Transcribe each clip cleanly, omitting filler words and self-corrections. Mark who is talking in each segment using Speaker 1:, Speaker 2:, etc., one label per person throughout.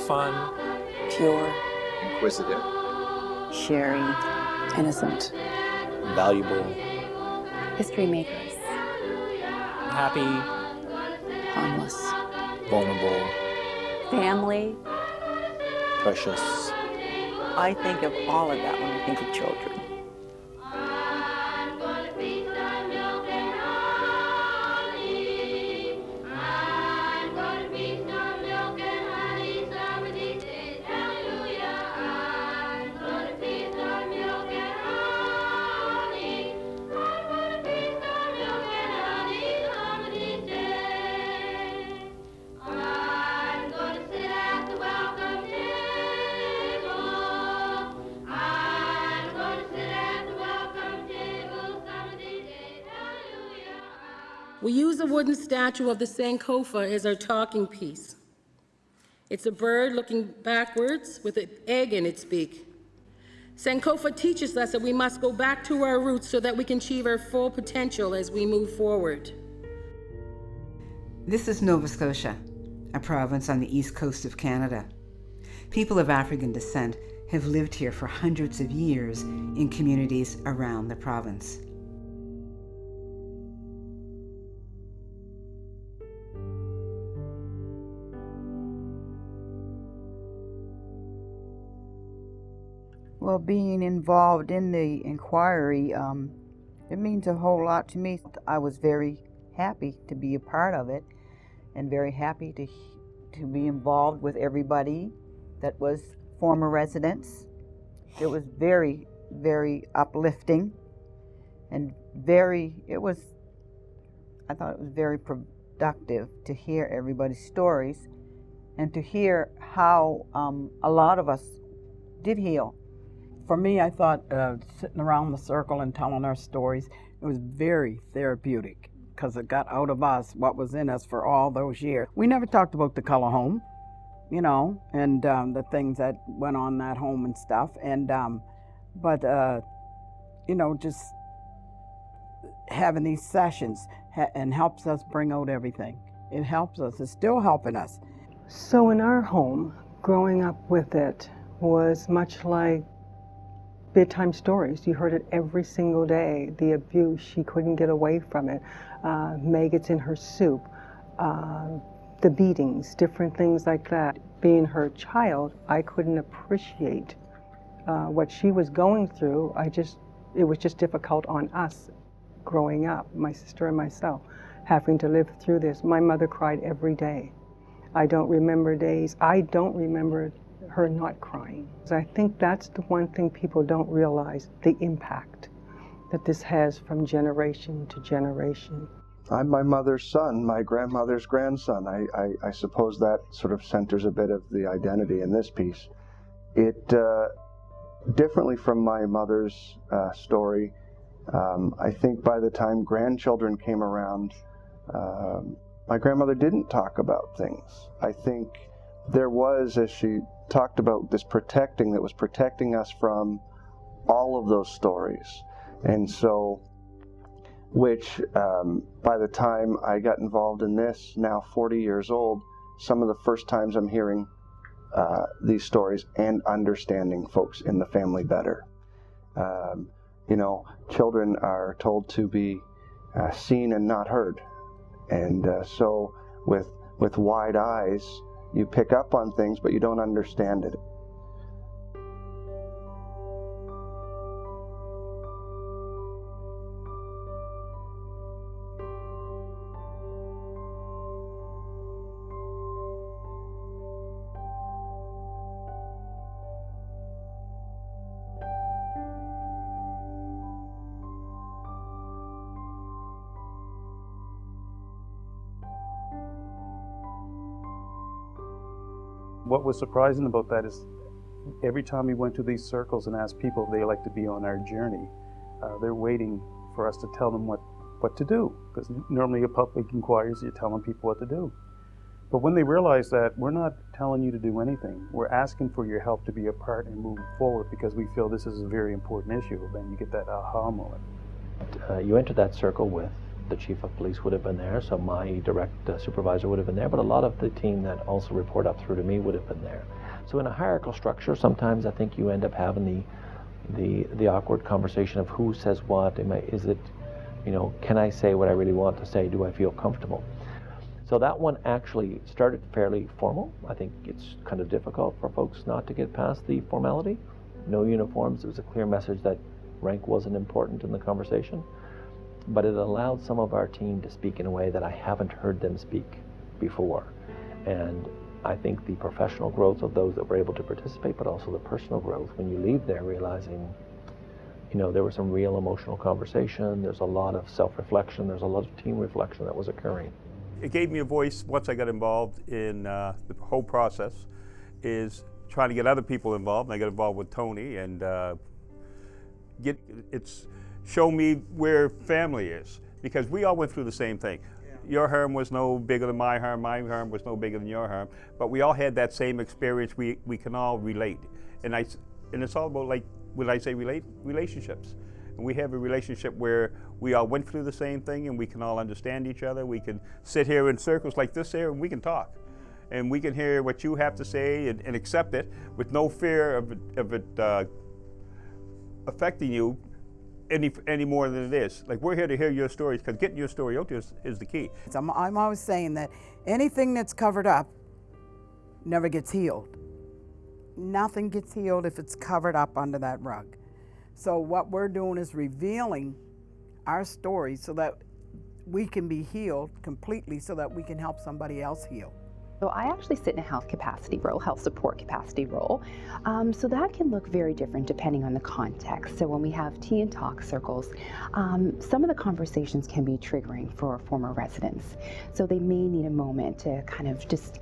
Speaker 1: fun,
Speaker 2: pure,
Speaker 3: inquisitive,
Speaker 4: sharing,
Speaker 2: innocent,
Speaker 5: valuable,
Speaker 4: history makers,
Speaker 1: happy,
Speaker 2: harmless,
Speaker 5: vulnerable,
Speaker 4: family.
Speaker 5: precious.
Speaker 6: I think of all of that when I think of children.
Speaker 7: We use a wooden statue of the Sankofa as our talking piece. It's a bird looking backwards with an egg in its beak. Sankofa teaches us that we must go back to our roots so that we can achieve our full potential as we move forward.
Speaker 8: This is Nova Scotia, a province on the east coast of Canada. People of African descent have lived here for hundreds of years in communities around the province.
Speaker 9: Well, being involved in the inquiry, it means a whole lot to me. I was very happy to be a part of it and very happy to be involved with everybody that was former residents. It was very, very uplifting and I thought it was very productive to hear everybody's stories and to hear how a lot of us did heal.
Speaker 10: For me, I thought sitting around the circle and telling our stories, it was very therapeutic because it got out of us what was in us for all those years. We never talked about the color home, you know, and the things that went on that home and stuff. And you know, just having these sessions and helps us bring out everything. It helps us. It's still helping us.
Speaker 11: So in our home, growing up with it was much like bedtime stories. You heard it every single day. The abuse, she couldn't get away from it. Maggots in her soup, the beatings, different things like that. Being her child, I couldn't appreciate what she was going through. It was just difficult on us growing up, my sister and myself, having to live through this. My mother cried every day. I don't remember days. I don't remember her not crying. I think that's the one thing people don't realize, the impact that this has from generation to generation.
Speaker 12: I'm my mother's son, my grandmother's grandson. I suppose that sort of centers a bit of the identity in this piece. It, differently from my mother's story, I think by the time grandchildren came around, my grandmother didn't talk about things. I think there was, as she talked about, this protecting that was protecting us from all of those stories. And so, which by the time I got involved in this, now 40 years old, some of the first times I'm hearing these stories and understanding folks in the family better. You know, children are told to be seen and not heard. And so with wide eyes, you pick up on things, but you don't understand it.
Speaker 13: What was surprising about that is every time we went to these circles and asked people if they like to be on our journey, they're waiting for us to tell them what to do. Because normally a public inquiries, you're telling people what to do. But when they realize that we're not telling you to do anything, we're asking for your help to be a part and move forward because we feel this is a very important issue, then you get that aha moment.
Speaker 5: You entered that circle with
Speaker 3: the chief of police would have been there, so my direct supervisor would have been there, but a lot of the team that also report up through to me would have been there. So in a hierarchical structure, sometimes I think you end up having the awkward conversation of who says what. Is it, can I say what I really want to say? Do I feel comfortable? So that one actually started fairly formal. I think it's kind of difficult for folks not to get past the formality. No uniforms. It was a clear message that rank wasn't important in the conversation. But it allowed some of our team to speak in a way that I haven't heard them speak before. And I think the professional growth of those that were able to participate, but also the personal growth, when you leave there realizing, there was some real emotional conversation, there's a lot of self-reflection, there's a lot of team reflection that was occurring.
Speaker 14: It gave me a voice once I got involved in the whole process, is trying to get other people involved. And I got involved with Tony and show me where family is, because we all went through the same thing. Your harm was no bigger than my harm was no bigger than your harm, but we all had that same experience. We can all relate. And it's all about, like, when I say relationships. And we have a relationship where we all went through the same thing and we can all understand each other. We can sit here in circles like this here and we can talk. And we can hear what you have to say and accept it with no fear of it affecting you any more than it is. Like, we're here to hear your stories, because getting your story out there is the key.
Speaker 10: I'm always saying that anything that's covered up never gets healed. Nothing gets healed if it's covered up under that rug. So what we're doing is revealing our stories so that we can be healed completely, so that we can help somebody else heal.
Speaker 4: So I actually sit in a health capacity role, health support capacity role. So that can look very different depending on the context. So when we have tea and talk circles, some of the conversations can be triggering for former residents. So they may need a moment to kind of just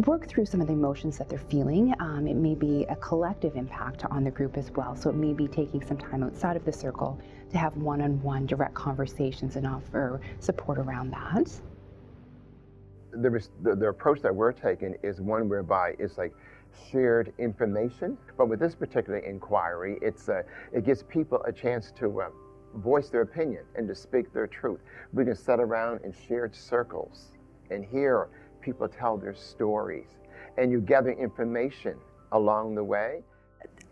Speaker 4: work through some of the emotions that they're feeling. It may be a collective impact on the group as well. So it may be taking some time outside of the circle to have one-on-one direct conversations and offer support around that.
Speaker 15: The approach that we're taking is one whereby it's like shared information. But with this particular inquiry, it gives people a chance to voice their opinion and to speak their truth. We can sit around in shared circles and hear people tell their stories, and you gather information along the way.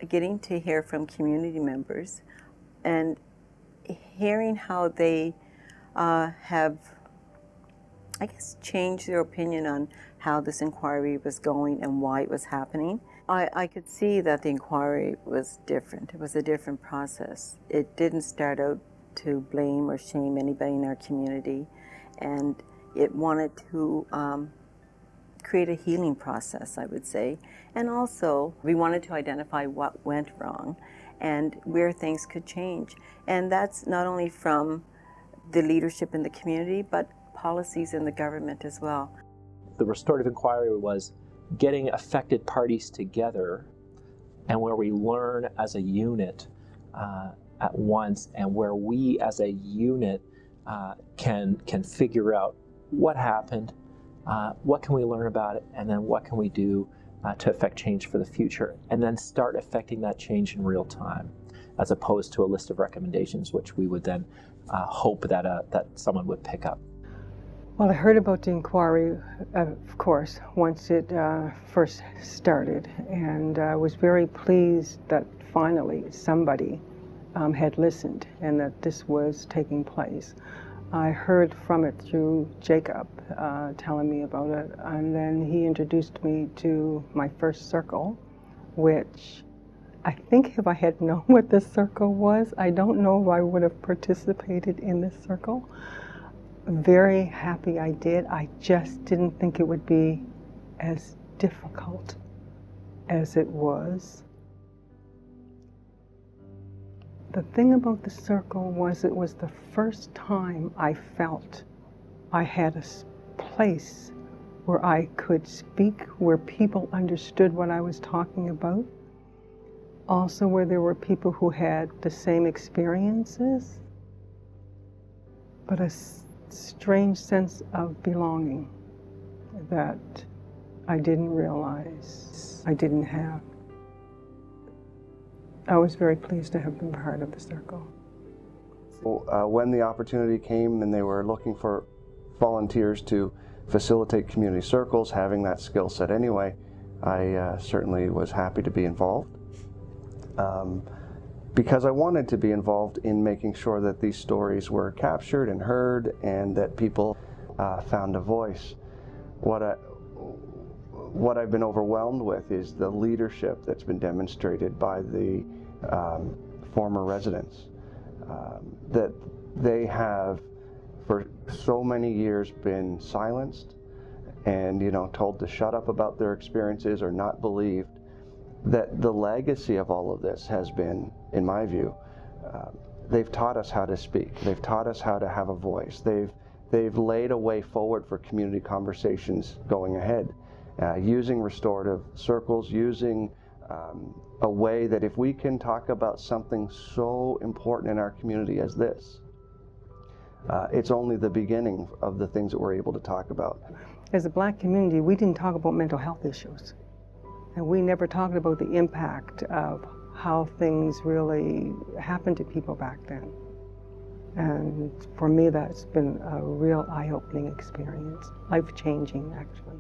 Speaker 6: Getting to hear from community members and hearing how they have, I guess, changed their opinion on how this inquiry was going and why it was happening. I could see that the inquiry was different. It was a different process. It didn't start out to blame or shame anybody in our community, and it wanted to create a healing process, I would say. And also, we wanted to identify what went wrong and where things could change. And that's not only from the leadership in the community, but policies in the government as well.
Speaker 1: The restorative inquiry was getting affected parties together, and where we learn as a unit at once, and where we as a unit can figure out what happened, what can we learn about it, and then what can we do to affect change for the future, and then start affecting that change in real time, as opposed to a list of recommendations which we would then hope that someone would pick up.
Speaker 11: Well, I heard about the inquiry, of course, once it first started, and I was very pleased that finally somebody had listened and that this was taking place. I heard from it through Jacob telling me about it, and then he introduced me to my first circle, which I think if I had known what this circle was, I don't know if I would have participated in this circle. Very happy I did. I just didn't think it would be as difficult as it was. The thing about the circle was it was the first time I felt I had a place where I could speak, where people understood what I was talking about. Also where there were people who had the same experiences, but a strange sense of belonging that I didn't realize I didn't have. I was very pleased to have been part of the circle.
Speaker 12: When the opportunity came and they were looking for volunteers to facilitate community circles, having that skill set anyway, I certainly was happy to be involved. Because I wanted to be involved in making sure that these stories were captured and heard and that people found a voice. What I've been overwhelmed with is the leadership that's been demonstrated by the former residents. That they have for so many years been silenced and, you know, told to shut up about their experiences or not believed. That the legacy of all of this has been, in my view, they've taught us how to speak. They've taught us how to have a voice. They've laid a way forward for community conversations going ahead, using restorative circles, using a way that if we can talk about something so important in our community as this, it's only the beginning of the things that we're able to talk about.
Speaker 11: As a Black community, we didn't talk about mental health issues. And we never talked about the impact of how things really happened to people back then. And for me, that's been a real eye-opening experience, life-changing, actually.